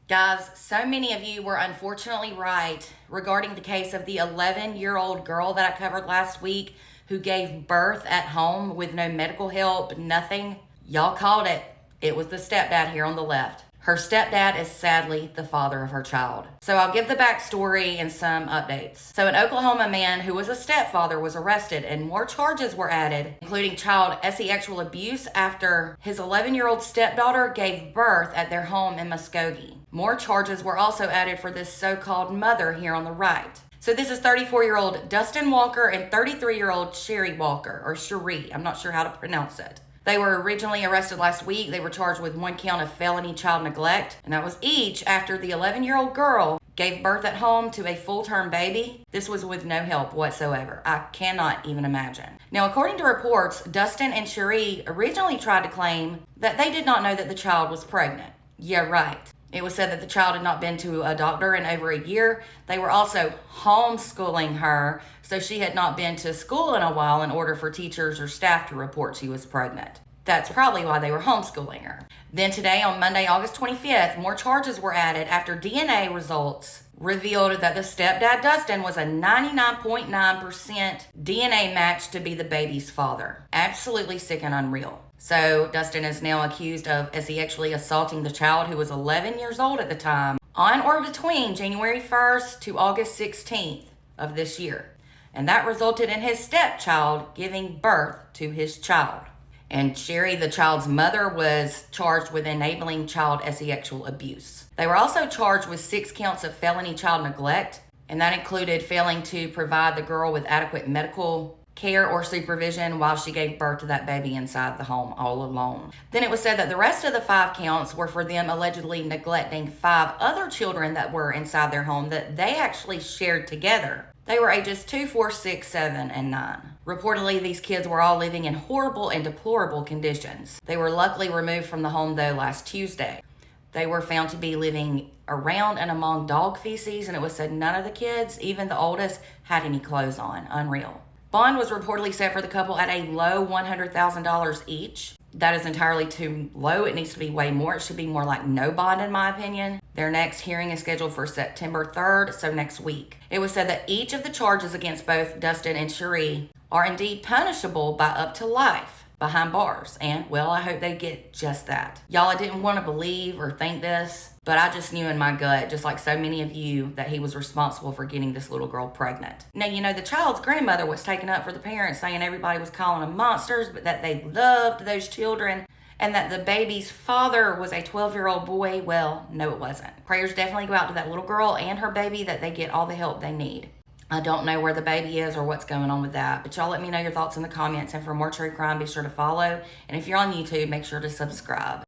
Guys, so many of you were unfortunately right regarding the case of the 11-year-old girl that I covered last week who gave birth at home with no medical help, nothing. Y'all called it. It was the stepdad here on the left. Her stepdad is sadly the father of her child. So I'll give the backstory and some updates. So an Oklahoma man who was a stepfather was arrested and more charges were added, including child sexual abuse after his 11-year-old stepdaughter gave birth at their home in Muskogee. More charges were also added for this so-called mother here on the right. So this is 34-year-old Dustin Walker and 33-year-old Sherry Walker, or Cherie. I'm not sure how to pronounce it. They were originally arrested last week. They were charged with 1 count of felony child neglect, and that was each after the 11-year-old girl gave birth at home to a full-term baby. This was with no help whatsoever. I cannot even imagine. Now, according to reports, Dustin and Cherie originally tried to claim that they did not know that the child was pregnant. Yeah, right. It was said that the child had not been to a doctor in over a year. They were also homeschooling her, so she had not been to school in a while in order for teachers or staff to report she was pregnant. That's probably why they were homeschooling her. Then today, on Monday, August 25th, more charges were added after DNA results revealed that the stepdad, Dustin, was a 99.9% DNA match to be the baby's father. Absolutely sick and unreal. So Dustin is now accused of sexually assaulting the child, who was 11 years old at the time, on or between January 1st to August 16th of this year. And that resulted in his stepchild giving birth to his child. And Sherry, the child's mother, was charged with enabling child sexual abuse. They were also charged with 6 counts of felony child neglect, and that included failing to provide the girl with adequate medical care or supervision while she gave birth to that baby inside the home all alone. Then it was said that the rest of the 5 counts were for them allegedly neglecting 5 other children that were inside their home that they actually shared together. They were ages 2, 4, 6, 7, and 9. Reportedly, these kids were all living in horrible and deplorable conditions. They were luckily removed from the home, though, last Tuesday. They were found to be living around and among dog feces, and it was said none of the kids, even the oldest, had any clothes on. Unreal. Bond was reportedly set for the couple at a low $100,000 each. That is entirely too low. It needs to be way more. It should be more like no bond, in my opinion. Their next hearing is scheduled for September 3rd, so next week. It was said that each of the charges against both Dustin and Cherie are indeed punishable by up to life behind bars. And, well, I hope they get just that. Y'all, I didn't want to believe or think this, but I just knew in my gut, just like so many of you, that he was responsible for getting this little girl pregnant. Now, you know, the child's grandmother was taken up for the parents, saying everybody was calling them monsters, but that they loved those children, and that the baby's father was a 12-year-old boy. Well, no, it wasn't. Prayers definitely go out to that little girl and her baby, that they get all the help they need. I don't know where the baby is or what's going on with that, but y'all let me know your thoughts in the comments. And for more true crime, be sure to follow. And if you're on YouTube, make sure to subscribe.